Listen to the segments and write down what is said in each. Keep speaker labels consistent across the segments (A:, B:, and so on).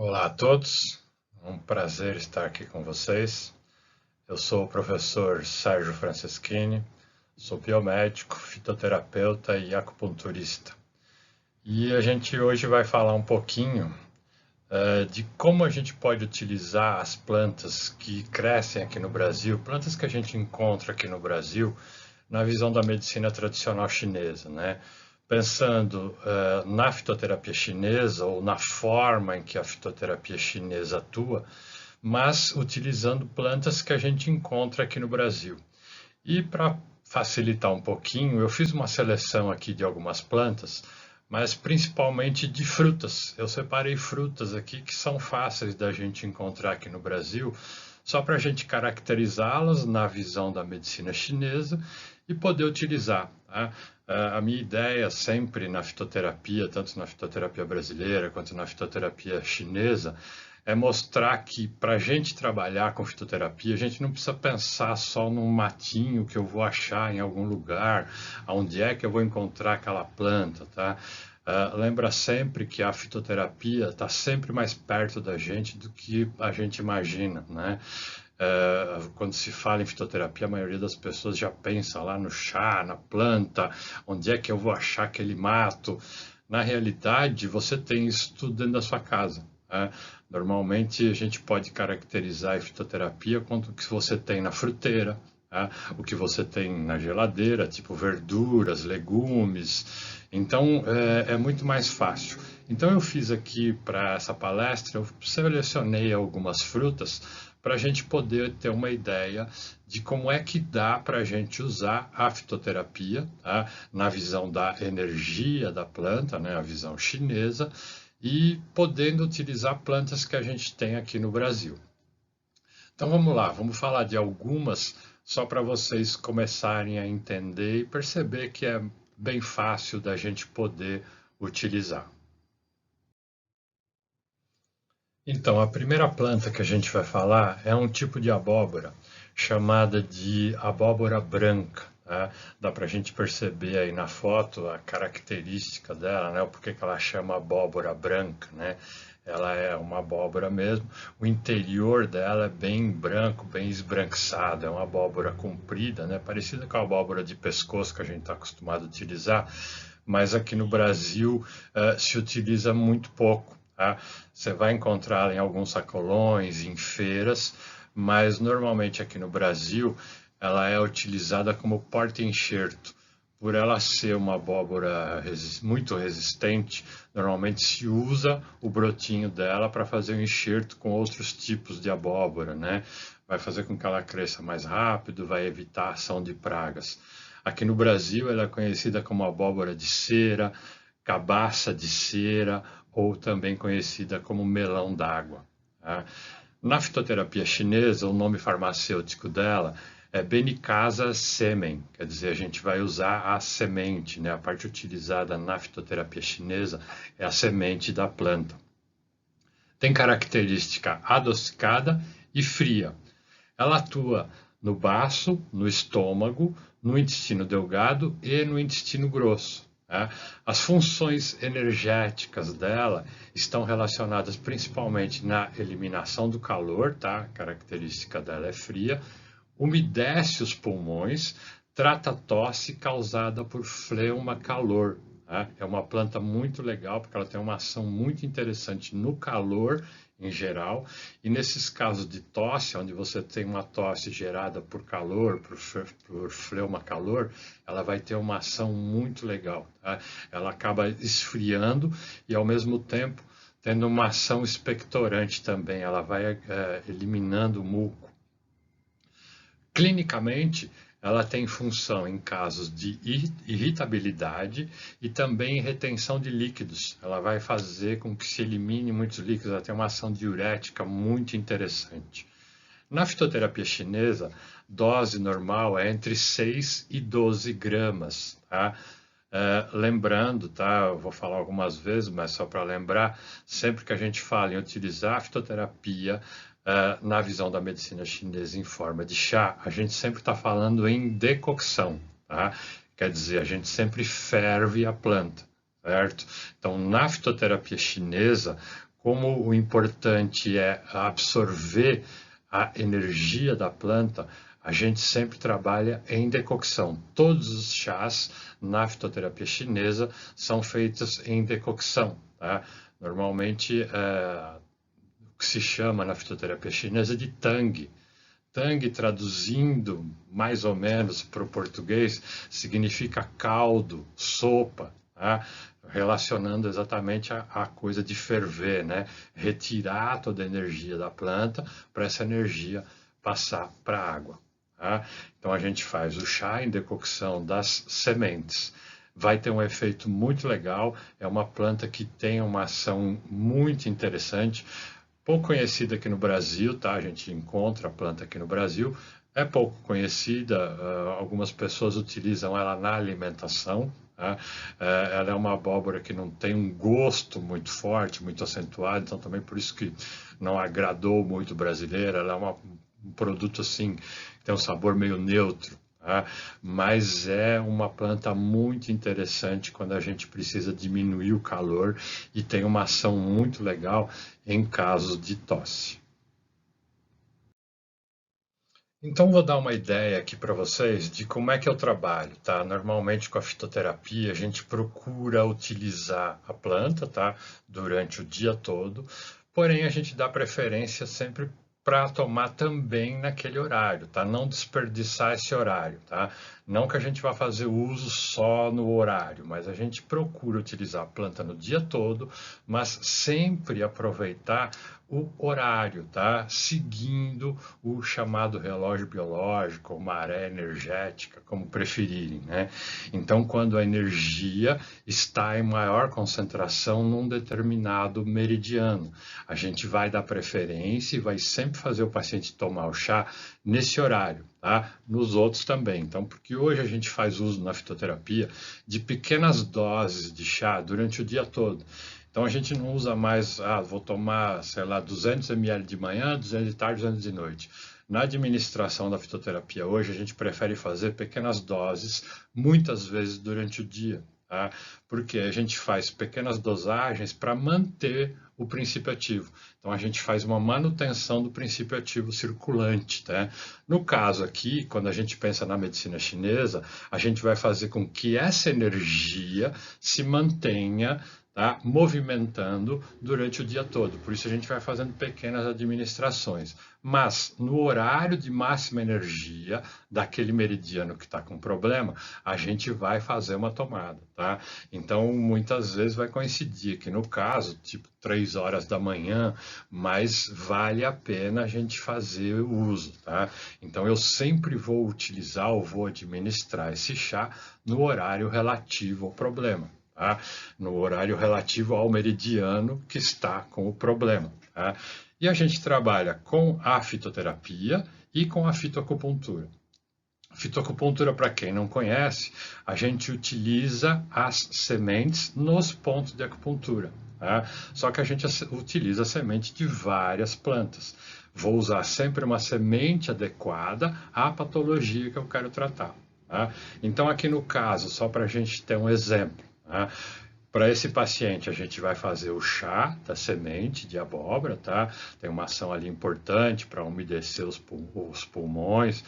A: Olá a todos, é um prazer estar aqui com vocês. Eu sou o professor Sérgio Franceschini, sou biomédico, fitoterapeuta e acupunturista. E a gente hoje vai falar um pouquinho de como a gente pode utilizar as plantas que crescem aqui no Brasil, plantas que a gente encontra aqui no Brasil, na visão da medicina tradicional chinesa, né? Pensando na fitoterapia chinesa ou na forma em que a fitoterapia chinesa atua, mas utilizando plantas que a gente encontra aqui no Brasil. E para facilitar um pouquinho, eu fiz uma seleção aqui de algumas plantas, mas principalmente de frutas. Eu separei frutas aqui que são fáceis da gente encontrar aqui no Brasil, só para a gente caracterizá-las na visão da medicina chinesa e poder utilizar. Tá? A minha ideia sempre na fitoterapia, tanto na fitoterapia brasileira quanto na fitoterapia chinesa, é mostrar que para a gente trabalhar com fitoterapia, a gente não precisa pensar só num matinho que eu vou achar em algum lugar, onde é que eu vou encontrar aquela planta, tá? Lembra sempre que a fitoterapia está sempre mais perto da gente do que a gente imagina, né? Quando se fala em fitoterapia, a maioria das pessoas já pensa lá no chá, na planta, onde é que eu vou achar aquele mato. Na realidade, você tem isso tudo dentro da sua casa. Né? Normalmente, a gente pode caracterizar a fitoterapia quanto o que você tem na fruteira, tá? O que você tem na geladeira, tipo verduras, legumes. Então, é muito mais fácil. Então, eu fiz aqui para essa palestra, eu selecionei algumas frutas para a gente poder ter uma ideia de como é que dá para a gente usar a fitoterapia, tá? Na visão da energia da planta, né? A visão chinesa, e podendo utilizar plantas que a gente tem aqui no Brasil. Então vamos lá, vamos falar de algumas só para vocês começarem a entender e perceber que é bem fácil da gente poder utilizar. Então, a primeira planta que a gente vai falar é um tipo de abóbora chamada de abóbora branca. Tá? Dá para a gente perceber aí na foto a característica dela, né? O porquê que ela chama abóbora branca, né? Ela é uma abóbora mesmo. O interior dela é bem branco, bem esbranquiçado. É uma abóbora comprida, né? Parecida com a abóbora de pescoço que a gente está acostumado a utilizar, mas aqui no Brasil se utiliza muito pouco. Tá? Você vai encontrá-la em alguns sacolões, em feiras, mas normalmente aqui no Brasil ela é utilizada como porta-enxerto. Por ela ser uma abóbora muito resistente, normalmente se usa o brotinho dela para fazer um enxerto com outros tipos de abóbora, né? Vai fazer com que ela cresça mais rápido, vai evitar a ação de pragas. Aqui no Brasil ela é conhecida como abóbora de cera, cabaça de cera ou também conhecida como melão d'água. Tá? Na fitoterapia chinesa, o nome farmacêutico dela é Benicasa semen, quer dizer, a gente vai usar a semente, né? A parte utilizada na fitoterapia chinesa é a semente da planta. Tem característica adocicada e fria. Ela atua no baço, no estômago, no intestino delgado e no intestino grosso. Né? As funções energéticas dela estão relacionadas principalmente na eliminação do calor, tá? A característica dela é fria, umedece os pulmões, trata tosse causada por fleuma calor. Né? É uma planta muito legal porque ela tem uma ação muito interessante no calor em geral, e nesses casos de tosse, onde você tem uma tosse gerada por calor, por fleuma calor, ela vai ter uma ação muito legal. Tá? Ela acaba esfriando e ao mesmo tempo tendo uma ação expectorante também, ela vai eliminando o muco. Clinicamente, ela tem função em casos de irritabilidade e também retenção de líquidos. Ela vai fazer com que se elimine muitos líquidos, ela tem uma ação diurética muito interessante. Na fitoterapia chinesa, dose normal é entre 6 e 12 gramas, tá? Lembrando, tá? Eu vou falar algumas vezes, mas só para lembrar, sempre que a gente fala em utilizar a fitoterapia na visão da medicina chinesa em forma de chá, a gente sempre está falando em decocção, tá? Quer dizer, a gente sempre ferve a planta, certo? Então, na fitoterapia chinesa, como o importante é absorver a energia da planta, a gente sempre trabalha em decocção. Todos os chás na fitoterapia chinesa são feitos em decocção, tá? Normalmente, o que se chama na fitoterapia chinesa de tang. Tang, traduzindo mais ou menos para o português, significa caldo, sopa, tá? Relacionando exatamente a coisa de ferver, né? Retirar toda a energia da planta para essa energia passar para a água. Tá? Então a gente faz o chá em decocção das sementes. Vai ter um efeito muito legal, é uma planta que tem uma ação muito interessante, pouco conhecida aqui no Brasil, tá? A gente encontra a planta aqui no Brasil, é pouco conhecida, algumas pessoas utilizam ela na alimentação, tá? Ela é uma abóbora que não tem um gosto muito forte, muito acentuado, então também por isso que não agradou muito o brasileiro, ela é um produto assim, que tem um sabor meio neutro, tá? Mas é uma planta muito interessante quando a gente precisa diminuir o calor e tem uma ação muito legal em casos de tosse. Então, vou dar uma ideia aqui para vocês de como é que eu trabalho, tá? Normalmente com a fitoterapia, a gente procura utilizar a planta, tá? Durante o dia todo, porém a gente dá preferência sempre para tomar também naquele horário, tá? Não desperdiçar esse horário, tá? Não que a gente vá fazer uso só no horário, mas a gente procura utilizar a planta no dia todo, mas sempre aproveitar o horário, tá? Seguindo o chamado relógio biológico, ou maré energética, como preferirem, né? Então, quando a energia está em maior concentração num determinado meridiano, a gente vai dar preferência e vai sempre fazer o paciente tomar o chá nesse horário, tá? Nos outros também. Então, porque hoje a gente faz uso na fitoterapia de pequenas doses de chá durante o dia todo. Então a gente não usa mais, vou tomar, sei lá, 200 ml de manhã, 200 de tarde, 200 de noite. Na administração da fitoterapia hoje, a gente prefere fazer pequenas doses, muitas vezes durante o dia, tá? Porque a gente faz pequenas dosagens para manter o princípio ativo. Então a gente faz uma manutenção do princípio ativo circulante, tá? No caso aqui, quando a gente pensa na medicina chinesa, a gente vai fazer com que essa energia se mantenha, tá, movimentando durante o dia todo. Por isso a gente vai fazendo pequenas administrações. Mas no horário de máxima energia daquele meridiano que está com problema, a gente vai fazer uma tomada, tá? Então muitas vezes vai coincidir que no caso, tipo 3 horas da manhã, mas vale a pena a gente fazer o uso, tá? Então eu sempre vou utilizar ou vou administrar esse chá no horário relativo ao problema. Tá? No horário relativo ao meridiano que está com o problema. Tá? E a gente trabalha com a fitoterapia e com a fitoacupuntura. Fitoacupuntura, para quem não conhece, a gente utiliza as sementes nos pontos de acupuntura. Tá? Só que a gente utiliza a semente de várias plantas. Vou usar sempre uma semente adequada à patologia que eu quero tratar. Tá? Então, aqui no caso, só para a gente ter um exemplo, tá? Para esse paciente, a gente vai fazer o chá da semente de abóbora, tá? Tem uma ação ali importante para umedecer os pulmões,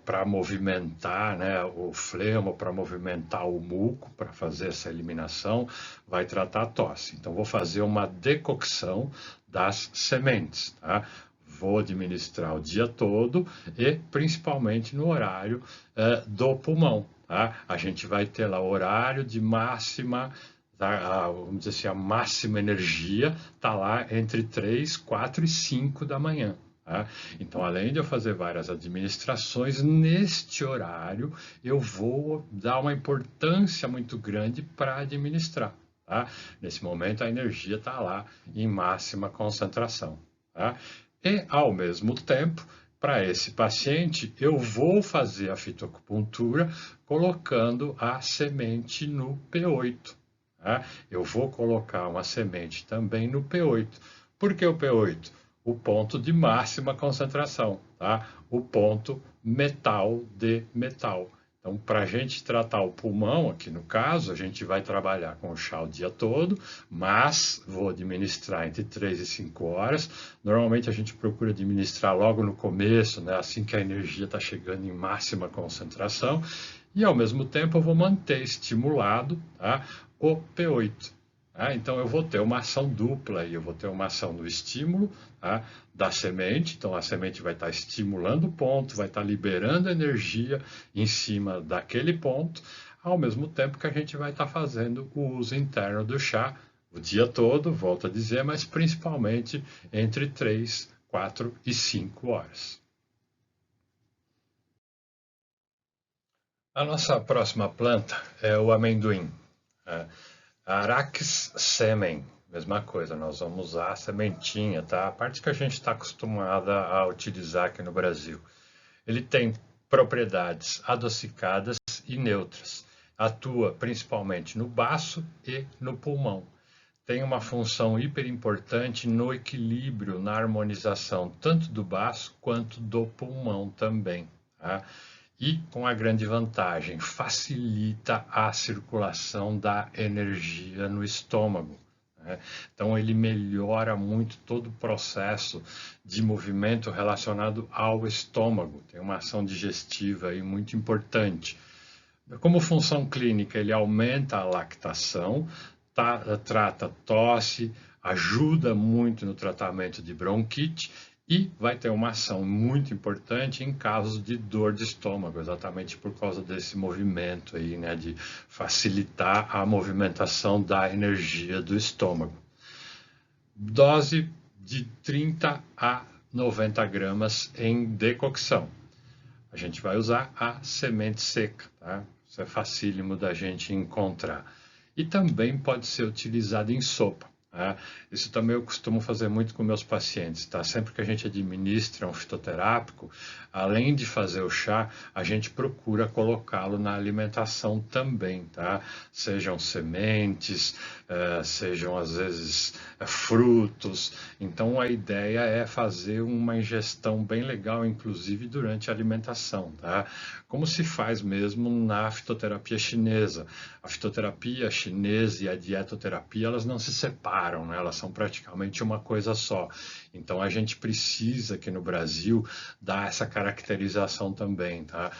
A: para movimentar, né, o flema, para movimentar o muco, para fazer essa eliminação, vai tratar a tosse. Então, vou fazer uma decocção das sementes, tá? Vou administrar o dia todo e principalmente no horário do pulmão. Tá? A gente vai ter lá o horário de máxima, vamos dizer assim, a máxima energia está lá entre 3, 4 e 5 da manhã. Tá? Então, além de eu fazer várias administrações, neste horário eu vou dar uma importância muito grande para administrar. Tá? Nesse momento a energia está lá em máxima concentração. Tá? E, ao mesmo tempo, para esse paciente, eu vou fazer a fitoacupuntura colocando a semente no P8. Tá? Eu vou colocar uma semente também no P8. Por que o P8? O ponto de máxima concentração, tá? O ponto metal de metal. Então, para a gente tratar o pulmão, aqui no caso, a gente vai trabalhar com o chá o dia todo, mas vou administrar entre 3 e 5 horas. Normalmente a gente procura administrar logo no começo, né, assim que a energia está chegando em máxima concentração, e ao mesmo tempo eu vou manter estimulado, tá, o P8. Então eu vou ter uma ação dupla aí, eu vou ter uma ação no estímulo, tá, da semente, então a semente vai estar estimulando o ponto, vai estar liberando energia em cima daquele ponto, ao mesmo tempo que a gente vai estar fazendo o uso interno do chá o dia todo, volto a dizer, mas principalmente entre 3, 4 e 5 horas. A nossa próxima planta é o amendoim. Arax semen, mesma coisa, nós vamos usar a sementinha, tá? A parte que a gente está acostumada a utilizar aqui no Brasil. Ele tem propriedades adocicadas e neutras. Atua principalmente no baço e no pulmão. Tem uma função hiper importante no equilíbrio, na harmonização, tanto do baço quanto do pulmão também. Tá? E com a grande vantagem, facilita a circulação da energia no estômago. Né? Então, ele melhora muito todo o processo de movimento relacionado ao estômago. Tem uma ação digestiva aí muito importante. Como função clínica, ele aumenta a lactação, trata tosse, ajuda muito no tratamento de bronquite e vai ter uma ação muito importante em casos de dor de estômago, exatamente por causa desse movimento aí, né, de facilitar a movimentação da energia do estômago. Dose de 30 a 90 gramas em decocção. A gente vai usar a semente seca, tá? Isso é facílimo da gente encontrar. E também pode ser utilizado em sopa. Isso também eu costumo fazer muito com meus pacientes, tá? Sempre que a gente administra um fitoterápico, além de fazer o chá, a gente procura colocá-lo na alimentação também, tá? Sejam sementes, sejam às vezes frutos. Então a ideia é fazer uma ingestão bem legal, inclusive durante a alimentação, tá? Como se faz mesmo na fitoterapia chinesa. A fitoterapia chinesa e a dietoterapia, elas não se separam, né? Elas são praticamente uma coisa só. Então a gente precisa aqui no Brasil dar essa caracterização também, tá?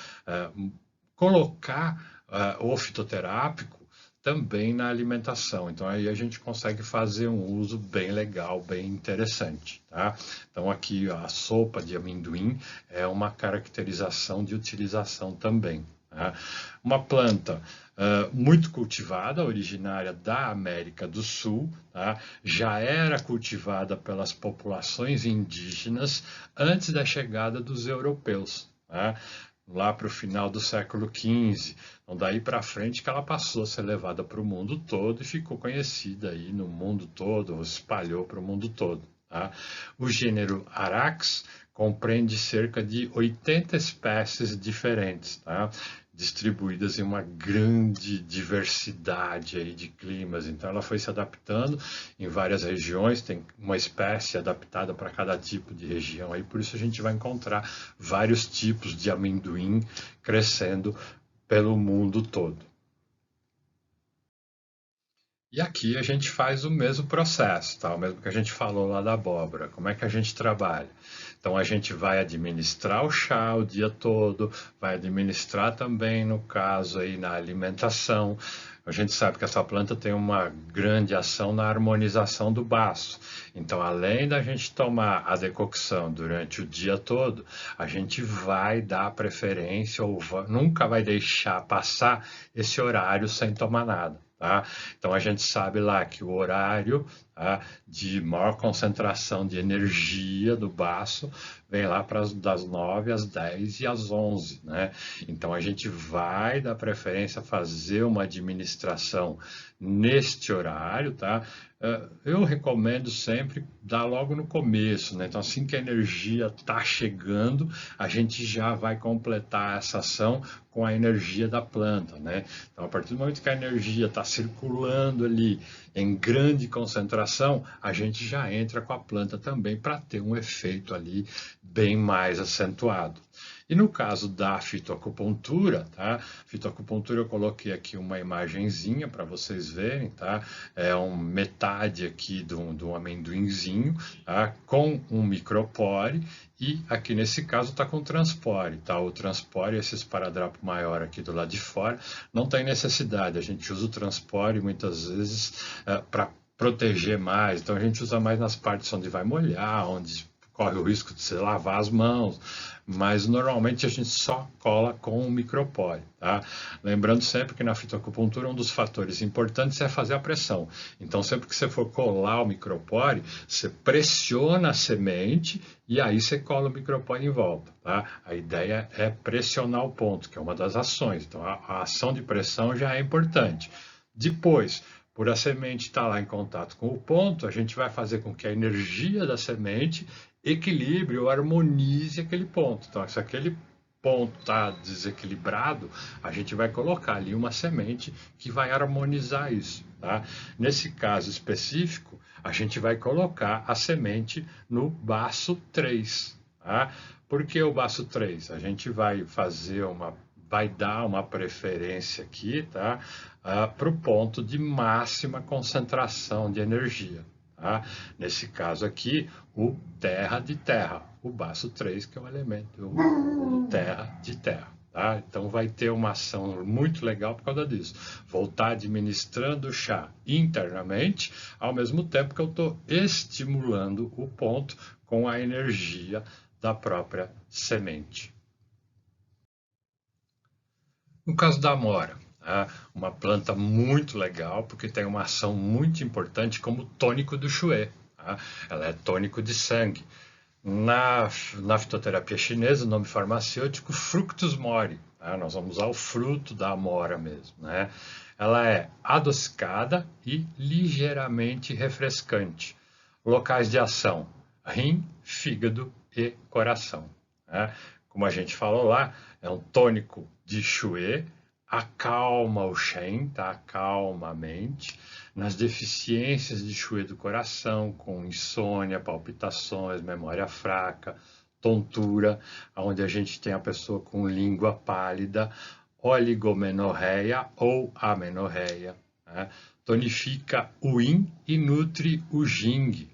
A: Colocar o fitoterápico também na alimentação. Então aí a gente consegue fazer um uso bem legal, bem interessante, tá? Então aqui a sopa de amendoim é uma caracterização de utilização também. Tá? Uma planta muito cultivada, originária da América do Sul, tá? Já era cultivada pelas populações indígenas antes da chegada dos europeus, tá? Lá para o final do século XV. Então, daí para frente que ela passou a ser levada para o mundo todo e ficou conhecida aí no mundo todo, espalhou para o mundo todo. Tá? O gênero Arax compreende cerca de 80 espécies diferentes, tá? Distribuídas em uma grande diversidade aí de climas. Então ela foi se adaptando em várias regiões, tem uma espécie adaptada para cada tipo de região, aí por isso a gente vai encontrar vários tipos de amendoim crescendo pelo mundo todo. E aqui a gente faz o mesmo processo, tá? O mesmo que a gente falou lá da abóbora. Como é que a gente trabalha? Então a gente vai administrar o chá o dia todo, vai administrar também, no caso aí, na alimentação. A gente sabe que essa planta tem uma grande ação na harmonização do baço. Então, além da gente tomar a decocção durante o dia todo, a gente vai dar preferência ou nunca vai deixar passar esse horário sem tomar nada. Tá? Então a gente sabe lá que o horário, tá, de maior concentração de energia do baço vem lá das 9 às 10 e às 11, né? Então a gente vai dar preferência a fazer uma administração neste horário, tá? Eu recomendo sempre dar logo no começo, né? Então assim que a energia está chegando, a gente já vai completar essa ação com a energia da planta, né? Então, a partir do momento que a energia está circulando ali em grande concentração, a gente já entra com a planta também para ter um efeito ali bem mais acentuado. E no caso da fitoacupuntura, tá? Fitoacupuntura eu coloquei aqui uma imagenzinha para vocês verem, tá? É metade aqui de um amendoinzinho, tá? Com um micropore e aqui nesse caso está com transpore, tá? O transpore, esse esparadrapo maior aqui do lado de fora, não tem necessidade, a gente usa o transpore muitas vezes para proteger mais, então a gente usa mais nas partes onde vai molhar, onde corre o risco de se lavar as mãos, mas normalmente a gente só cola com o micropore, tá? Lembrando sempre que na fitoacupuntura um dos fatores importantes é fazer a pressão. Então sempre que você for colar o micropore, você pressiona a semente e aí você cola o micropore em volta, tá? A ideia é pressionar o ponto, que é uma das ações. Então a ação de pressão já é importante. Depois, por a semente estar lá em contato com o ponto, a gente vai fazer com que a energia da semente equilibre ou harmonize aquele ponto. Então, se aquele ponto está desequilibrado, a gente vai colocar ali uma semente que vai harmonizar isso, tá? Nesse caso específico, a gente vai colocar a semente no baço 3, tá? Por que o baço 3? A gente vai dar uma preferência aqui, tá? Para o ponto de máxima concentração de energia. Tá? Nesse caso aqui, o terra de terra, o baço 3, que é o elemento terra de terra. Tá? Então vai ter uma ação muito legal por causa disso. Vou estar administrando o chá internamente, ao mesmo tempo que eu estou estimulando o ponto com a energia da própria semente. No caso da amora, uma planta muito legal, porque tem uma ação muito importante como tônico do Xue. Ela é tônico de sangue. Na fitoterapia chinesa, o nome farmacêutico, Fructus mori. Nós vamos usar o fruto da amora mesmo. Né? Ela é adocicada e ligeiramente refrescante. Locais de ação, rim, fígado e coração. Né? Como a gente falou lá, é um tônico de Xue, acalma o Shen, tá? Acalma a mente. Nas deficiências de Xue do coração, com insônia, palpitações, memória fraca, tontura, onde a gente tem a pessoa com língua pálida, oligomenorreia ou amenorreia. Né? Tonifica o Yin e nutre o Jing,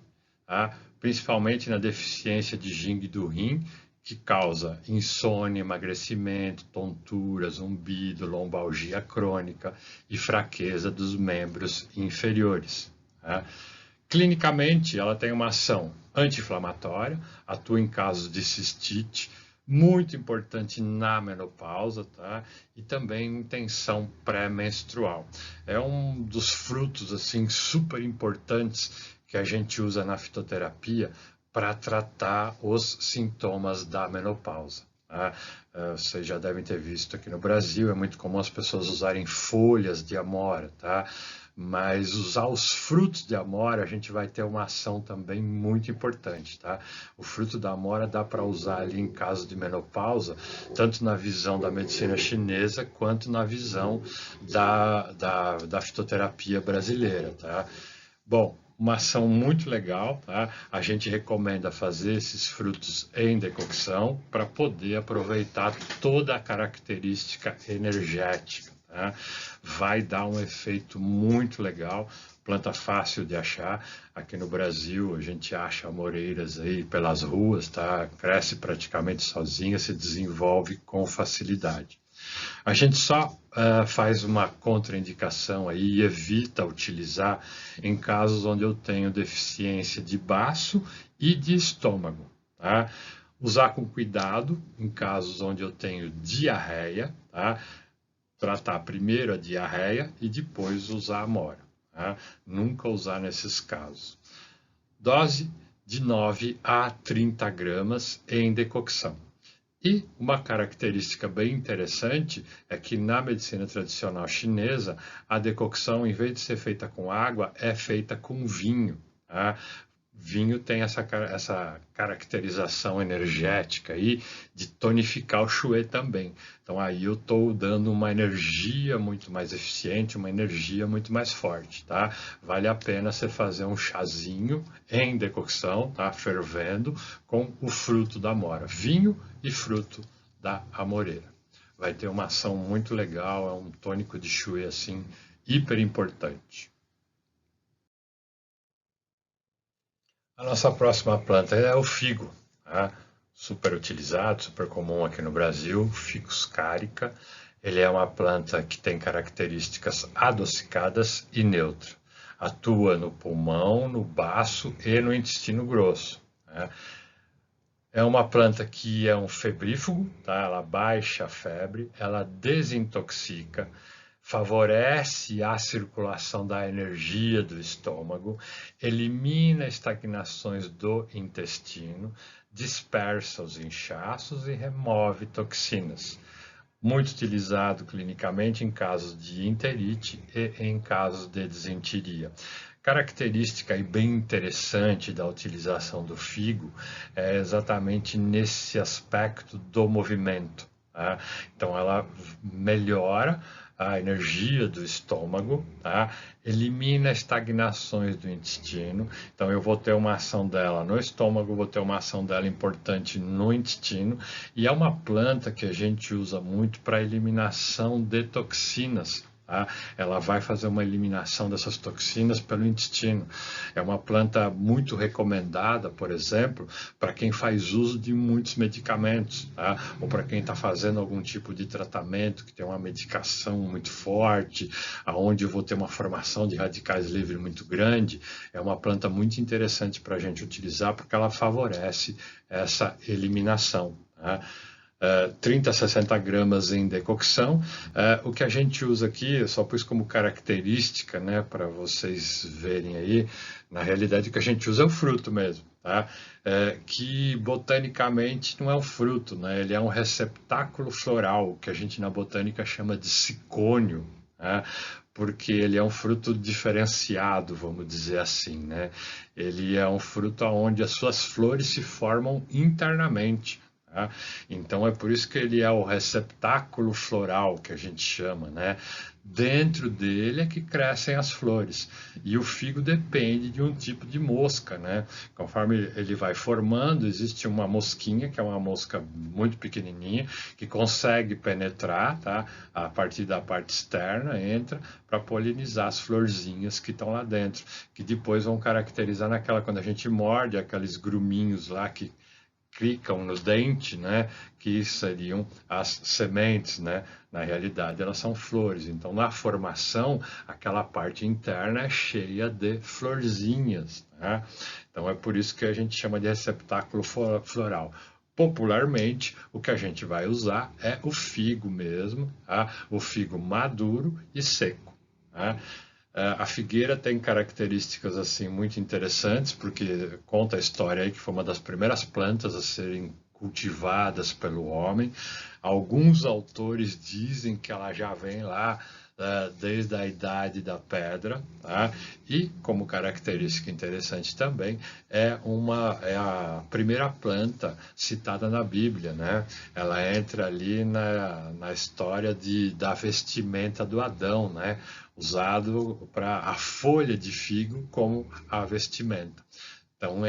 A: tá? Principalmente na deficiência de Jing do rim, que causa insônia, emagrecimento, tontura, zumbido, lombalgia crônica e fraqueza dos membros inferiores. Tá? Clinicamente, ela tem uma ação anti-inflamatória, atua em casos de cistite, muito importante na menopausa, tá? E também em tensão pré-menstrual. É um dos frutos assim super importantes que a gente usa na fitoterapia para tratar os sintomas da menopausa. Tá? Vocês já devem ter visto aqui no Brasil, é muito comum as pessoas usarem folhas de amora, tá? Mas usar os frutos de amora, a gente vai ter uma ação também muito importante, tá? O fruto da amora dá para usar ali em caso de menopausa, tanto na visão da medicina chinesa, quanto na visão da fitoterapia brasileira, tá? Bom, uma ação muito legal, tá? A gente recomenda fazer esses frutos em decocção para poder aproveitar toda a característica energética, tá? Vai dar um efeito muito legal, planta fácil de achar. Aqui no Brasil a gente acha amoreiras aí pelas ruas, tá? Cresce praticamente sozinha, se desenvolve com facilidade. A gente só faz uma contraindicação aí e evita utilizar em casos onde eu tenho deficiência de baço e de estômago. Tá? Usar com cuidado em casos onde eu tenho diarreia, tá? Tratar primeiro a diarreia e depois usar a amora. Tá? Nunca usar nesses casos. Dose de 9 a 30 gramas em decocção. E uma característica bem interessante é que na medicina tradicional chinesa, a decocção, em vez de ser feita com água, é feita com vinho. Tá? Vinho tem essa caracterização energética aí de tonificar o chouet também. Então aí eu estou dando uma energia muito mais eficiente, uma energia muito mais forte, tá? Vale a pena você fazer um chazinho em decocção, tá? Fervendo, com o fruto da amora, vinho e fruto da amoreira. Vai ter uma ação muito legal, é um tônico de chouet assim, hiper importante. A nossa próxima planta é o figo, tá? Super utilizado, super comum aqui no Brasil, Ficus carica. Ele é uma planta que tem características adocicadas e neutra. Atua no pulmão, no baço e no intestino grosso, né? É uma planta que é um febrífugo, tá? Ela baixa a febre, ela desintoxica, favorece a circulação da energia do estômago, elimina estagnações do intestino, dispersa os inchaços e remove toxinas. Muito utilizado clinicamente em casos de enterite e em casos de desenteria. Característica e bem interessante da utilização do figo é exatamente nesse aspecto do movimento, tá? Então ela melhora a energia do estômago, tá? Elimina estagnações do intestino. Então eu vou ter uma ação dela no estômago, vou ter uma ação dela importante no intestino, e é uma planta que a gente usa muito para eliminação de toxinas. Tá? Ela vai fazer uma eliminação dessas toxinas pelo intestino. É uma planta muito recomendada, por exemplo, para quem faz uso de muitos medicamentos, tá? Ou para quem está fazendo algum tipo de tratamento que tem uma medicação muito forte, aonde eu vou ter uma formação de radicais livres muito grande. É uma planta muito interessante para a gente utilizar porque ela favorece essa eliminação, tá? 30 a 60 gramas em decocção. O que a gente usa aqui, eu só pus como característica, né, para vocês verem aí, na realidade o que a gente usa é o fruto mesmo, tá? Que botanicamente não é um fruto, né? Ele é um receptáculo floral, que a gente na botânica chama de sicônio, né? Porque ele é um fruto diferenciado, vamos dizer assim, né? Ele é um fruto onde as suas flores se formam internamente. Tá? Então é por isso que ele é o receptáculo floral que a gente chama, né? Dentro dele é que crescem as flores. E o figo depende de um tipo de mosca, né? Conforme ele vai formando, existe uma mosquinha, que é uma mosca muito pequenininha, que consegue penetrar, tá? A partir da parte externa, entra para polinizar as florzinhas que estão lá dentro, que depois vão caracterizar naquela, quando a gente morde, aqueles gruminhos lá que clicam no dente, né, que seriam as sementes, né? Na realidade, elas são flores. Então, na formação, aquela parte interna é cheia de florzinhas, né? Então, é por isso que a gente chama de receptáculo floral. Popularmente, o que a gente vai usar é o figo mesmo, tá? O figo maduro e seco, tá? A figueira tem características assim muito interessantes, porque conta a história aí que foi uma das primeiras plantas a serem cultivadas pelo homem. Alguns autores dizem que ela já vem lá desde a idade da pedra, tá? E como característica interessante também é a primeira planta citada na Bíblia, né? Ela entra ali na história da vestimenta do Adão, né? Usado para a folha de figo como a vestimenta. Então,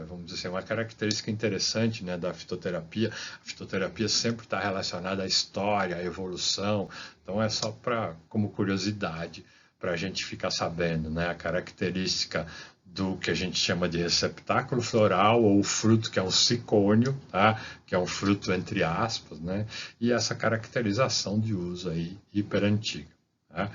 A: vamos dizer assim, uma característica interessante, né, da fitoterapia. A fitoterapia sempre está relacionada à história, à evolução. Então, é só como curiosidade, para a gente ficar sabendo, né, a característica do que a gente chama de receptáculo floral, ou o fruto que é um sicônio, tá? Que é um fruto entre aspas, né? E essa caracterização de uso aí hiper antiga, tá?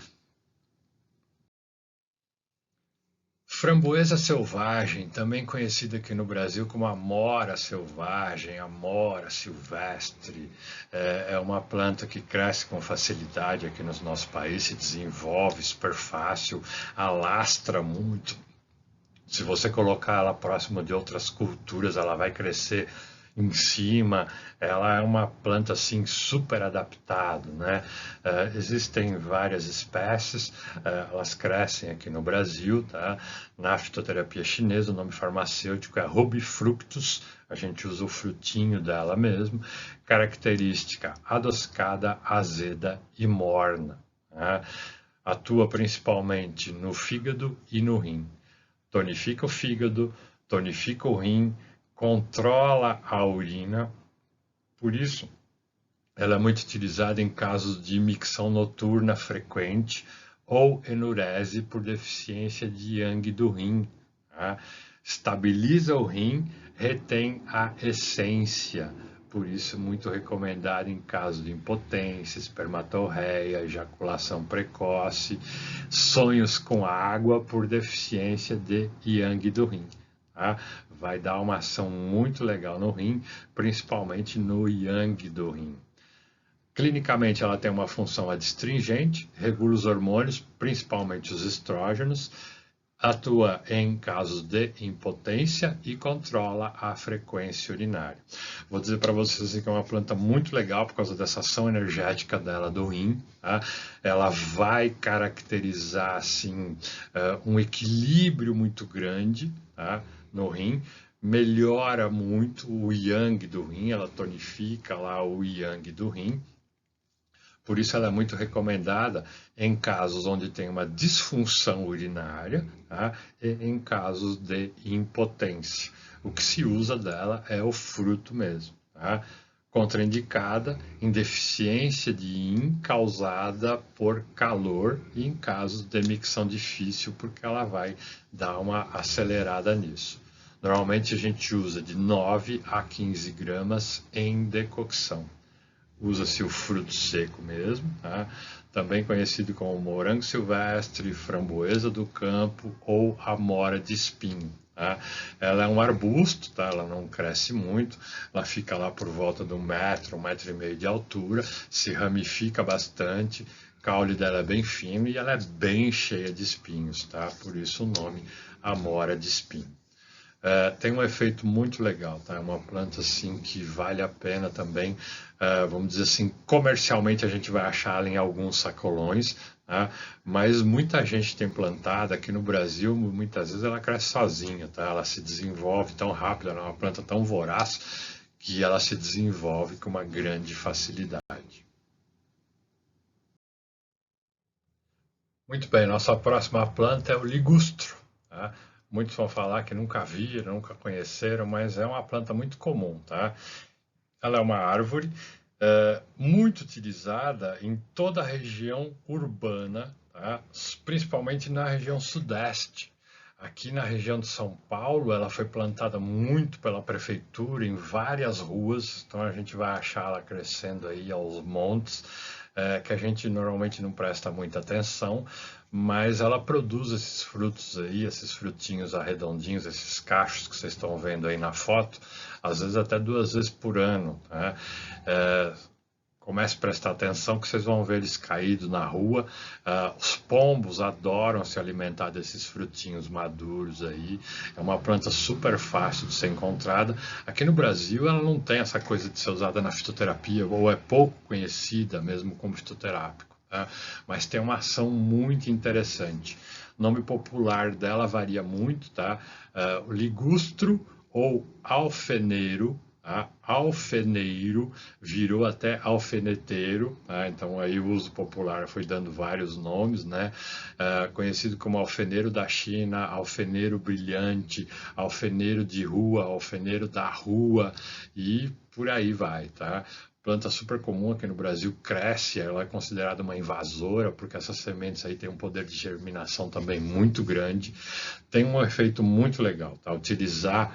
A: Framboesa selvagem, também conhecida aqui no Brasil como amora selvagem, amora silvestre, é uma planta que cresce com facilidade aqui no nosso país, se desenvolve super fácil, alastra muito. Se você colocar ela próxima de outras culturas, ela vai crescer em cima. Ela é uma planta assim super adaptada, né? Existem várias espécies, elas crescem aqui no Brasil, tá? Na fitoterapia chinesa, o nome farmacêutico é Rubifructus, a gente usa o frutinho dela mesmo. Característica: adocicada, azeda e morna, né? Atua principalmente no fígado e no rim. Tonifica o fígado, tonifica o rim, controla a urina. Por isso, ela é muito utilizada em casos de micção noturna frequente ou enurese por deficiência de yang do rim, tá? Estabiliza o rim, retém a essência. Por isso, muito recomendado em caso de impotência, espermatorreia, ejaculação precoce, sonhos com água por deficiência de yang do rim. Tá? Vai dar uma ação muito legal no rim, principalmente no yang do rim. Clinicamente, ela tem uma função adstringente, regula os hormônios, principalmente os estrógenos, atua em casos de impotência e controla a frequência urinária. Vou dizer para vocês que é uma planta muito legal por causa dessa ação energética dela do rim. Tá? Ela vai caracterizar assim, um equilíbrio muito grande, tá? No rim. Melhora muito o yang do rim, ela tonifica lá o yang do rim. Por isso ela é muito recomendada em casos onde tem uma disfunção urinária, tá? E em casos de impotência. O que se usa dela é o fruto mesmo. Tá? Contraindicada em deficiência de yin causada por calor e em casos de micção difícil, porque ela vai dar uma acelerada nisso. Normalmente a gente usa de 9 a 15 gramas em decocção. Usa-se o fruto seco mesmo, tá? Também conhecido como morango silvestre, framboesa do campo ou amora de espinho. Tá? Ela é um arbusto, tá? Ela não cresce muito, ela fica lá por volta de 1 metro e meio de altura, se ramifica bastante, o caule dela é bem fino e ela é bem cheia de espinhos, tá? Por isso o nome amora de espinho. Tem um efeito muito legal, tá? É uma planta assim que vale a pena também, vamos dizer assim, comercialmente a gente vai achar ela em alguns sacolões, tá? Mas muita gente tem plantado aqui no Brasil, muitas vezes ela cresce sozinha, tá? Ela se desenvolve tão rápido, ela é uma planta tão voraz que ela se desenvolve com uma grande facilidade. Muito bem, nossa próxima planta é o ligustro, tá? Muitos vão falar que nunca viram, nunca conheceram, mas é uma planta muito comum, tá? Ela é uma árvore muito utilizada em toda a região urbana, tá? Principalmente na região sudeste. Aqui na região de São Paulo, ela foi plantada muito pela prefeitura em várias ruas, então a gente vai achar ela crescendo aí aos montes, que a gente normalmente não presta muita atenção, mas ela produz esses frutos aí, esses frutinhos arredondinhos, esses cachos que vocês estão vendo aí na foto, às vezes até 2 vezes por ano, né? Comece a prestar atenção que vocês vão ver eles caídos na rua. Os pombos adoram se alimentar desses frutinhos maduros aí. É uma planta super fácil de ser encontrada. Aqui no Brasil ela não tem essa coisa de ser usada na fitoterapia, ou é pouco conhecida mesmo como fitoterápico, tá? Mas tem uma ação muito interessante. O nome popular dela varia muito, tá? O ligustro ou alfeneiro. Tá? Alfeneiro virou até alfeneteiro, tá? Então aí o uso popular foi dando vários nomes, né? Conhecido como alfeneiro da China, alfeneiro brilhante, alfeneiro de rua, alfeneiro da rua e por aí vai, tá? Planta super comum aqui no Brasil, cresce, ela é considerada uma invasora, porque essas sementes aí têm um poder de germinação também muito grande, tem um efeito muito legal, tá? Utilizar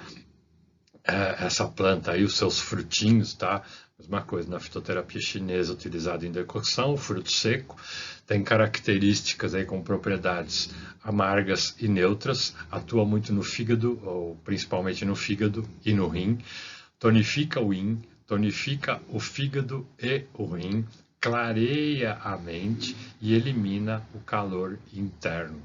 A: essa planta aí, os seus frutinhos, tá? Mesma coisa, na fitoterapia chinesa utilizado em decocção, o fruto seco, tem características aí com propriedades amargas e neutras, atua muito no fígado, ou principalmente no fígado e no rim, tonifica o yin, tonifica o fígado e o rim, clareia a mente e elimina o calor interno.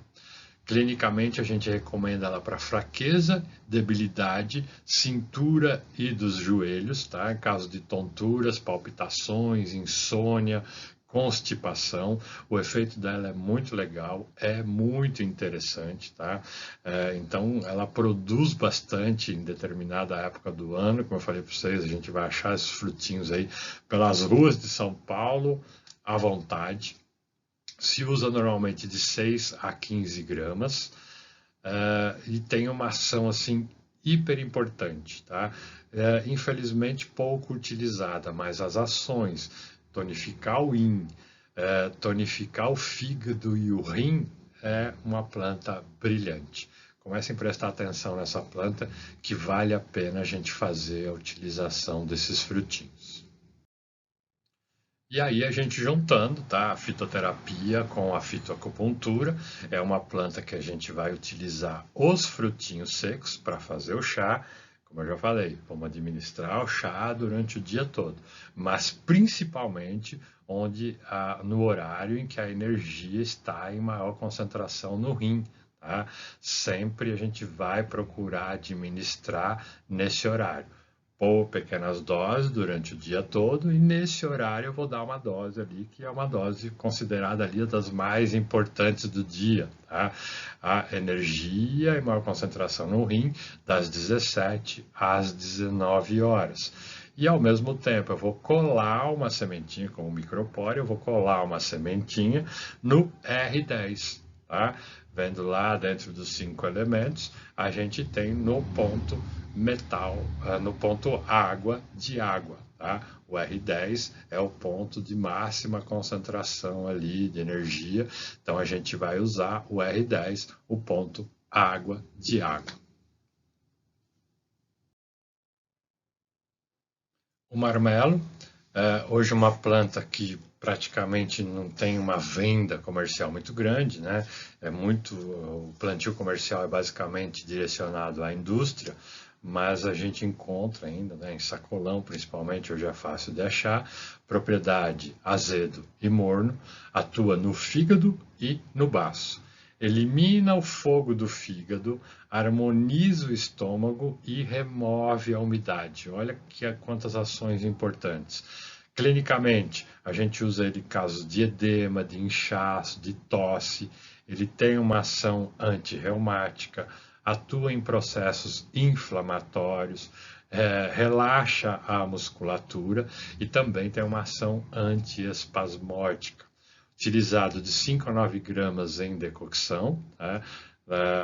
A: Clinicamente, a gente recomenda ela para fraqueza, debilidade, cintura e dos joelhos, tá? Em caso de tonturas, palpitações, insônia, constipação. O efeito dela é muito legal, é muito interessante, tá? Então, ela produz bastante em determinada época do ano. Como eu falei para vocês, a gente vai achar esses frutinhos aí pelas ruas de São Paulo à vontade. Se usa normalmente de 6 a 15 gramas e tem uma ação assim hiper importante, tá? Infelizmente pouco utilizada, mas as ações, tonificar o yin, tonificar o fígado e o rim, é uma planta brilhante. Comecem a prestar atenção nessa planta, que vale a pena a gente fazer a utilização desses frutinhos. E aí a gente juntando, tá, a fitoterapia com a fitoacupuntura, é uma planta que a gente vai utilizar os frutinhos secos para fazer o chá. Como eu já falei, vamos administrar o chá durante o dia todo, mas principalmente no horário em que a energia está em maior concentração no rim. Tá? Sempre a gente vai procurar administrar nesse horário ou pequenas doses durante o dia todo, e nesse horário eu vou dar uma dose ali, que é uma dose considerada ali das mais importantes do dia, tá? A energia e maior concentração no rim, das 17 às 19 horas. E ao mesmo tempo eu vou colar uma sementinha com o micropóreo, eu vou colar uma sementinha no R10, tá? Vendo lá dentro dos 5 elementos, a gente tem no ponto metal, no ponto água de água, tá? O R10 é o ponto de máxima concentração ali de energia, então a gente vai usar o R10, o ponto água de água. O marmelo, hoje uma planta que praticamente não tem uma venda comercial muito grande, né? O plantio comercial é basicamente direcionado à indústria, mas a gente encontra ainda, né, em sacolão principalmente, hoje é fácil de achar, propriedade azedo e morno, atua no fígado e no baço. Elimina o fogo do fígado, harmoniza o estômago e remove a umidade. Olha quantas ações importantes. Clinicamente, a gente usa ele em casos de edema, de inchaço, de tosse. Ele tem uma ação antirreumática, atua em processos inflamatórios, relaxa a musculatura e também tem uma ação antiespasmódica. Utilizado de 5 a 9 gramas em decocção, tá?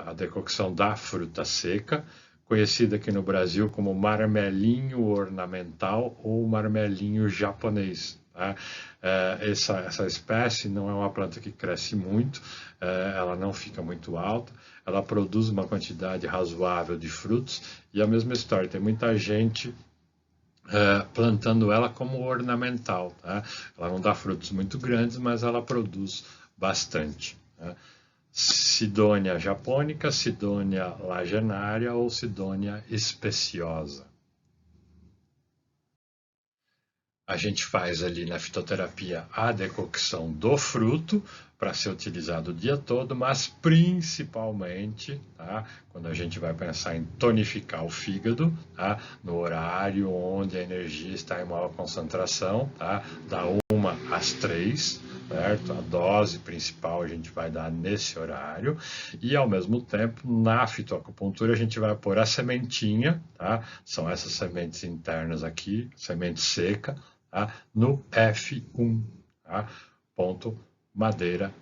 A: A decocção da fruta seca, conhecida aqui no Brasil como marmelinho ornamental ou marmelinho japonês. Tá? Essa espécie não é uma planta que cresce muito, ela não fica muito alta, ela produz uma quantidade razoável de frutos e a mesma história, tem muita gente plantando ela como ornamental. Tá? Ela não dá frutos muito grandes, mas ela produz bastante. Tá? Sidonia japônica, Sidonia lagenaria ou Sidonia speciosa. A gente faz ali na fitoterapia a decocção do fruto para ser utilizado o dia todo, mas principalmente, tá, quando a gente vai pensar em tonificar o fígado, tá, no horário onde a energia está em maior concentração, tá, da 1 às 3, certo? A dose principal a gente vai dar nesse horário e ao mesmo tempo na fitoacupuntura a gente vai pôr a sementinha, tá? São essas sementes internas aqui, semente seca, tá? No F1, tá? Ponto madeira,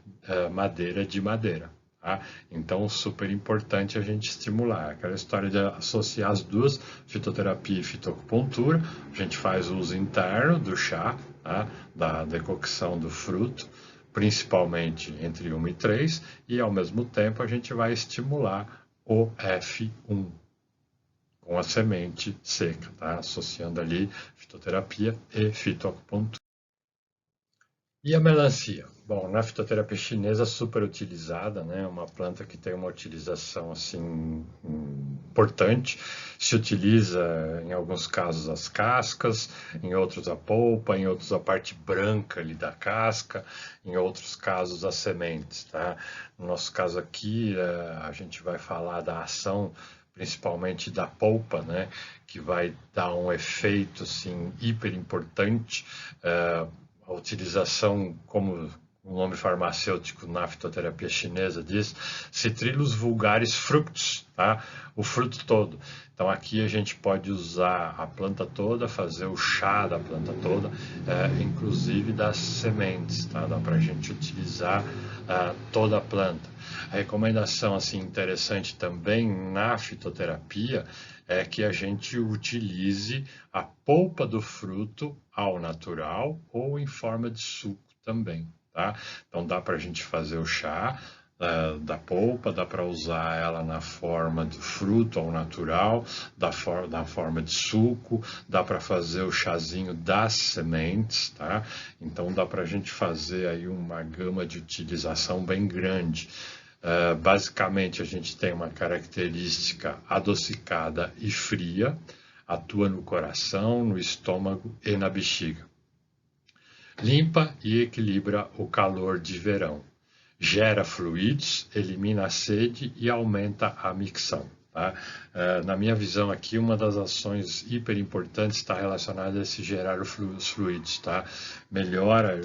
A: madeira de madeira. Tá? Então, super importante a gente estimular. Aquela história de associar as duas, fitoterapia e fitoacupuntura, a gente faz o uso interno do chá, tá? Da decocção do fruto, principalmente entre 1 e 3, e ao mesmo tempo a gente vai estimular o F1 com a semente seca, tá? Associando ali fitoterapia e fitoacupuntura. E a melancia? Bom, na fitoterapia chinesa super utilizada, né? Uma planta que tem uma utilização assim importante. Se utiliza em alguns casos as cascas, em outros a polpa, em outros a parte branca ali da casca, em outros casos as sementes, tá? No nosso caso aqui, a gente vai falar da ação principalmente da polpa, né? Que vai dar um efeito assim hiper importante. A utilização como o nome farmacêutico na fitoterapia chinesa diz, Citrilus vulgaris fructus, tá? O fruto todo. Então aqui a gente pode usar a planta toda, fazer o chá da planta toda, inclusive das sementes, tá? Dá para a gente utilizar toda a planta. A recomendação assim interessante também na fitoterapia é que a gente utilize a polpa do fruto ao natural ou em forma de suco também. Tá? Então dá para a gente fazer o chá da polpa, dá para usar ela na forma de fruto ao natural, da forma de suco, dá para fazer o chazinho das sementes, tá? Então dá para a gente fazer aí uma gama de utilização bem grande. Basicamente a gente tem uma característica adocicada e fria, atua no coração, no estômago e na bexiga. Limpa e equilibra o calor de verão. Gera fluidos, elimina a sede e aumenta a micção. Tá? Na minha visão aqui, uma das ações hiper importantes está relacionada a se gerar os fluidos. Tá? Melhora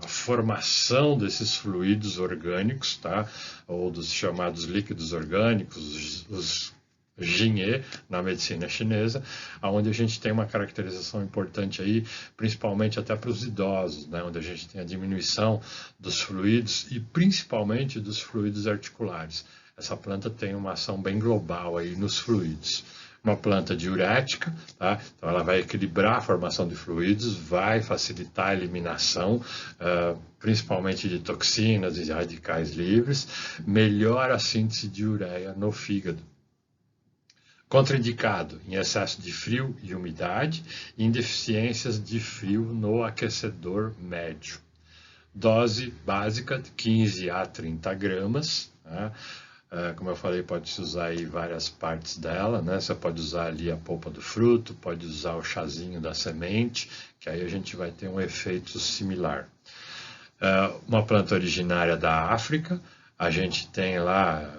A: a formação desses fluidos orgânicos, tá? Ou dos chamados líquidos orgânicos, os Jinhe, na medicina chinesa, onde a gente tem uma caracterização importante aí, principalmente até para os idosos, né, onde a gente tem a diminuição dos fluidos e principalmente dos fluidos articulares. Essa planta tem uma ação bem global aí nos fluidos. Uma planta diurética, tá? Então ela vai equilibrar a formação de fluidos, vai facilitar a eliminação, principalmente de toxinas e radicais livres, melhora a síntese de ureia no fígado. Contraindicado em excesso de frio e umidade e em deficiências de frio no aquecedor médio. Dose básica de 15 a 30 gramas. Né? Como eu falei, pode-se usar aí várias partes dela, né? Você pode usar ali a polpa do fruto, pode usar o chazinho da semente, que aí a gente vai ter um efeito similar. Uma planta originária da África, a gente tem lá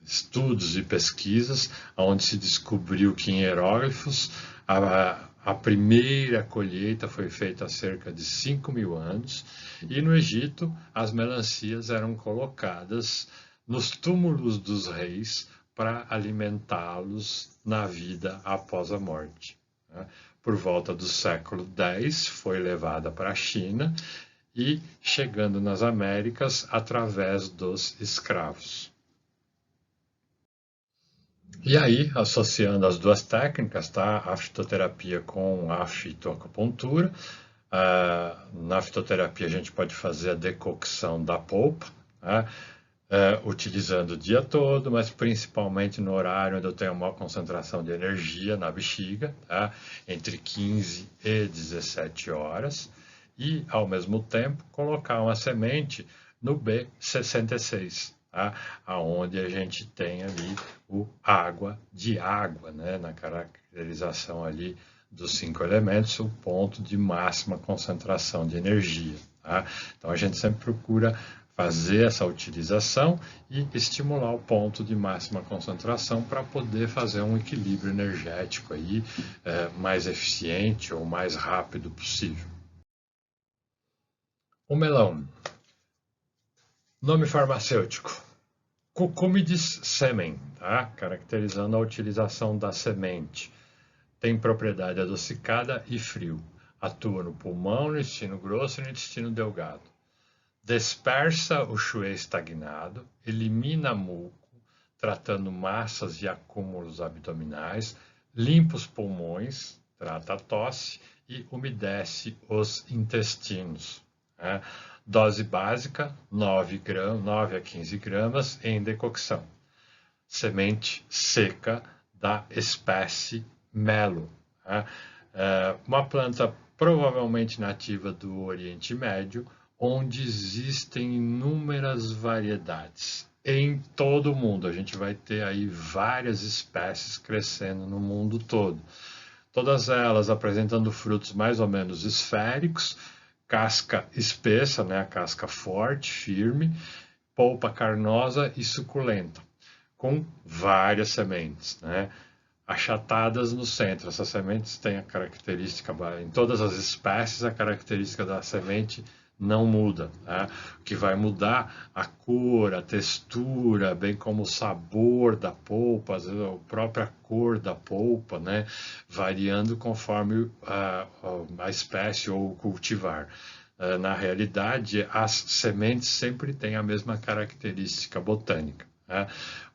A: estudos e pesquisas onde se descobriu que em hieróglifos a primeira colheita foi feita há cerca de 5.000 anos e no Egito as melancias eram colocadas nos túmulos dos reis para alimentá-los na vida após a morte. Por volta do século X foi levada para a China e chegando nas Américas através dos escravos. E aí, associando as duas técnicas, tá? A fitoterapia com a fitoacupuntura. Na fitoterapia a gente pode fazer a decocção da polpa, tá? Utilizando o dia todo, mas principalmente no horário onde eu tenho uma concentração de energia na bexiga, tá? Entre 15 e 17 horas. E, ao mesmo tempo, colocar uma semente no B66. Tá? Onde a gente tem ali o água de água, né? Na caracterização ali dos 5 elementos, o ponto de máxima concentração de energia. Tá? Então a gente sempre procura fazer essa utilização e estimular o ponto de máxima concentração para poder fazer um equilíbrio energético aí, mais eficiente ou mais rápido possível. O melão. Nome farmacêutico. Cucumides semen, tá? Caracterizando a utilização da semente. Tem propriedade adocicada e frio. Atua no pulmão, no intestino grosso e no intestino delgado. Dispersa o chuê estagnado, elimina muco, tratando massas e acúmulos abdominais, limpa os pulmões, trata a tosse e umedece os intestinos. Né? Dose básica, 9 a 15 gramas em decocção. Semente seca da espécie Melo. Uma planta provavelmente nativa do Oriente Médio, onde existem inúmeras variedades. Em todo o mundo, a gente vai ter aí várias espécies crescendo no mundo todo. Todas elas apresentando frutos mais ou menos esféricos, casca espessa, né, a casca forte, firme, polpa carnosa e suculenta, com várias sementes, né, achatadas no centro. Essas sementes têm a característica, em todas as espécies, a característica da semente não muda, né? O que vai mudar a cor, a textura, bem como o sabor da polpa, a própria cor da polpa, né? Variando conforme a espécie ou o cultivar. Na realidade, as sementes sempre têm a mesma característica botânica. Né?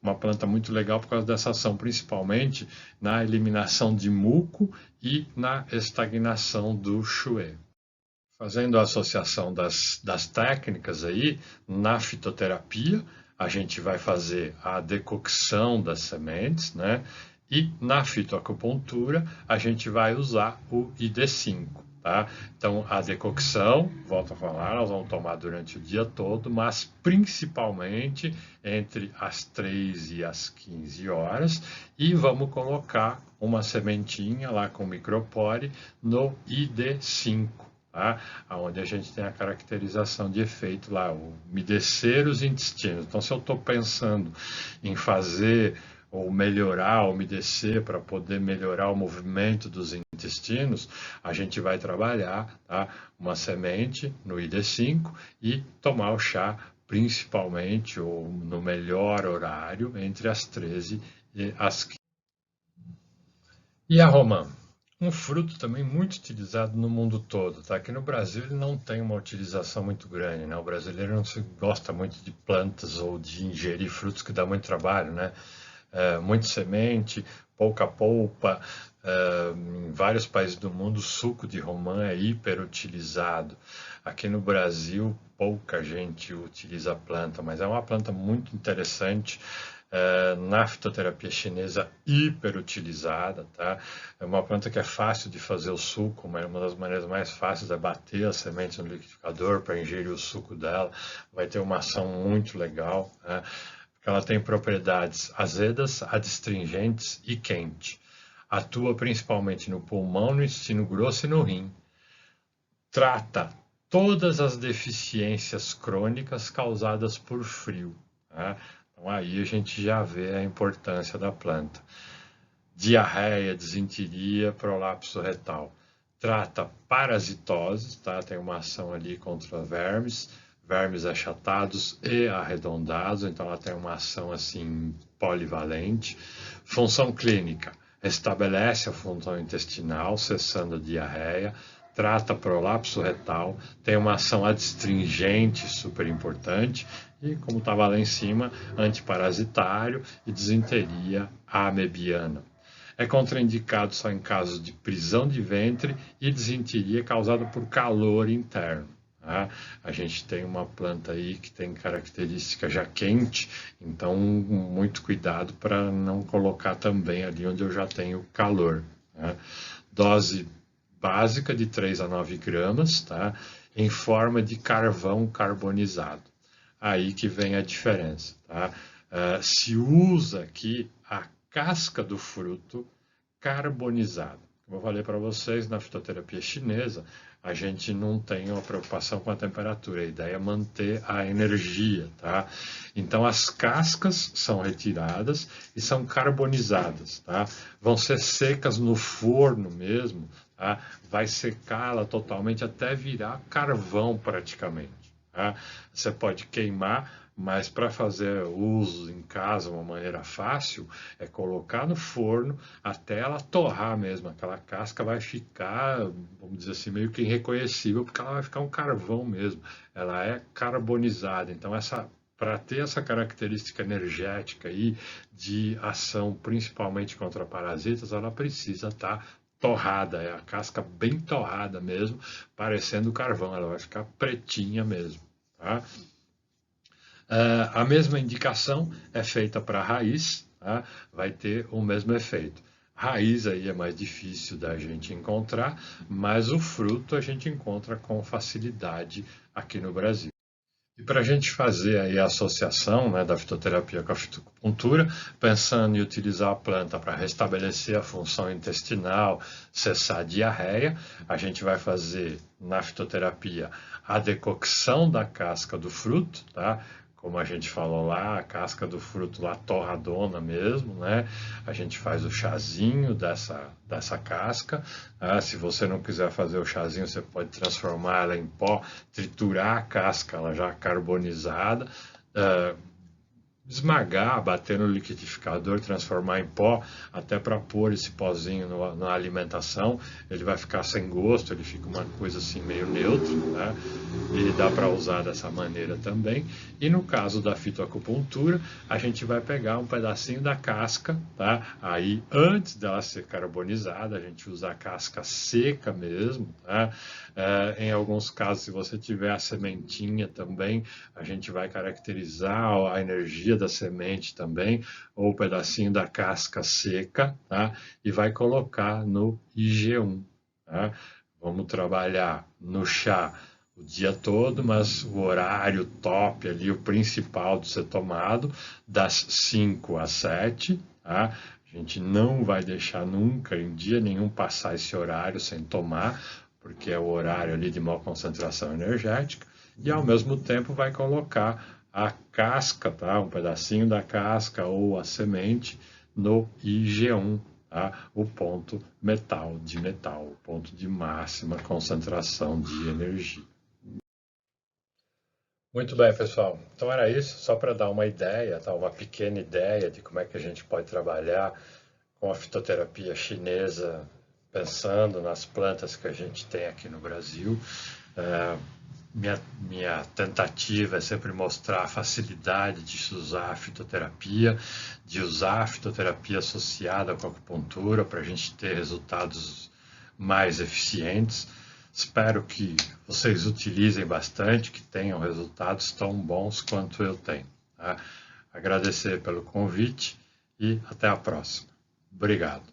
A: Uma planta muito legal por causa dessa ação, principalmente na eliminação de muco e na estagnação do chué. Fazendo a associação das técnicas aí, na fitoterapia, a gente vai fazer a decocção das sementes, né? E na fitoacupuntura, a gente vai usar o ID5, tá? Então, a decocção, volto a falar, nós vamos tomar durante o dia todo, mas principalmente entre as 3 e as 15 horas, e vamos colocar uma sementinha lá com micropore no ID5. Tá? Onde a gente tem a caracterização de efeito lá, umedecer os intestinos. Então, se eu estou pensando em fazer ou melhorar, umedecer para poder melhorar o movimento dos intestinos, a gente vai trabalhar, tá, uma semente no ID5 e tomar o chá principalmente ou no melhor horário entre as 13 e as 15. E a romã? Um fruto também muito utilizado no mundo todo, tá? Aqui no Brasil ele não tem uma utilização muito grande, né? O brasileiro não se gosta muito de plantas ou de ingerir frutos que dá muito trabalho, né? Muita semente, pouca polpa. Em vários países do mundo, o suco de romã é hiperutilizado. Aqui no Brasil, pouca gente utiliza a planta, mas é uma planta muito interessante. Na fitoterapia chinesa, hiperutilizada, tá? É uma planta que é fácil de fazer o suco, mas uma das maneiras mais fáceis é bater a semente no liquidificador para ingerir o suco dela. Vai ter uma ação muito legal, né? Porque ela tem propriedades azedas, adstringentes e quente. Atua principalmente no pulmão, no intestino grosso e no rim. Trata todas as deficiências crônicas causadas por frio, né? Então aí a gente já vê a importância da planta. Diarreia, disenteria, prolapso retal. Trata parasitoses, tá? Tem uma ação ali contra vermes, vermes achatados e arredondados, então ela tem uma ação assim polivalente. Função clínica: estabelece a função intestinal, cessando a diarreia, trata prolapso retal, tem uma ação adstringente super importante e, como estava lá em cima, antiparasitário e disenteria amebiana. É contraindicado só em casos de prisão de ventre e disenteria causada por calor interno. Tá? A gente tem uma planta aí que tem característica já quente, então muito cuidado para não colocar também ali onde eu já tenho calor. Tá? Dose básica de 3 a 9 gramas, tá? Em forma de carvão carbonizado. Aí que vem a diferença. Tá? Se usa aqui a casca do fruto carbonizada. Como eu falei para vocês, na fitoterapia chinesa, a gente não tem uma preocupação com a temperatura, a ideia é manter a energia, tá? Então as cascas são retiradas e são carbonizadas, tá? Vão ser secas no forno mesmo, tá? Vai secá-la totalmente até virar carvão praticamente, tá? Você pode queimar, mas para fazer uso em casa, uma maneira fácil, é colocar no forno até ela torrar mesmo. Aquela casca vai ficar, vamos dizer assim, meio que irreconhecível, porque ela vai ficar um carvão mesmo. Ela é carbonizada. Então, para ter essa característica energética aí de ação, principalmente contra parasitas, ela precisa estar torrada, é a casca bem torrada mesmo, parecendo carvão. Ela vai ficar pretinha mesmo, tá? A mesma indicação é feita para a raiz, tá? Vai ter o mesmo efeito. Raiz aí é mais difícil da gente encontrar, mas o fruto a gente encontra com facilidade aqui no Brasil. E para a gente fazer aí a associação, né, da fitoterapia com a fitocultura, pensando em utilizar a planta para restabelecer a função intestinal, cessar a diarreia, a gente vai fazer na fitoterapia a decocção da casca do fruto, tá? Como a gente falou lá, a casca do fruto lá torradona mesmo, né? A gente faz o chazinho dessa casca. Se você não quiser fazer o chazinho, você pode transformar ela em pó, triturar a casca, ela já carbonizada, esmagar, bater no liquidificador, transformar em pó, até para pôr esse pozinho na alimentação. Ele vai ficar sem gosto, ele fica uma coisa assim meio neutra, né? E dá para usar dessa maneira também. E no caso da fitoacupuntura, a gente vai pegar um pedacinho da casca, tá? Aí, antes dela ser carbonizada, a gente usa a casca seca mesmo, tá? Em alguns casos, se você tiver a sementinha também, a gente vai caracterizar a energia da semente também, ou um pedacinho da casca seca, tá? E vai colocar no IG1, tá? Vamos trabalhar no chá o dia todo, mas o horário top ali, o principal de ser tomado, das 5 às 7, tá? A gente não vai deixar nunca, em dia nenhum, passar esse horário sem tomar, porque é o horário ali de maior concentração energética, e ao mesmo tempo vai colocar a casca, tá? Um pedacinho da casca ou a semente no IG1, tá? O ponto metal, o ponto de máxima concentração de energia. Muito bem, pessoal. Então era isso, só para dar uma ideia, tá? Uma pequena ideia de como é que a gente pode trabalhar com a fitoterapia chinesa, pensando nas plantas que a gente tem aqui no Brasil. Minha tentativa é sempre mostrar a facilidade de se usar a fitoterapia, de usar a fitoterapia associada com a acupuntura para a gente ter resultados mais eficientes. Espero que vocês utilizem bastante, que tenham resultados tão bons quanto eu tenho. Tá? Agradecer pelo convite e até a próxima. Obrigado.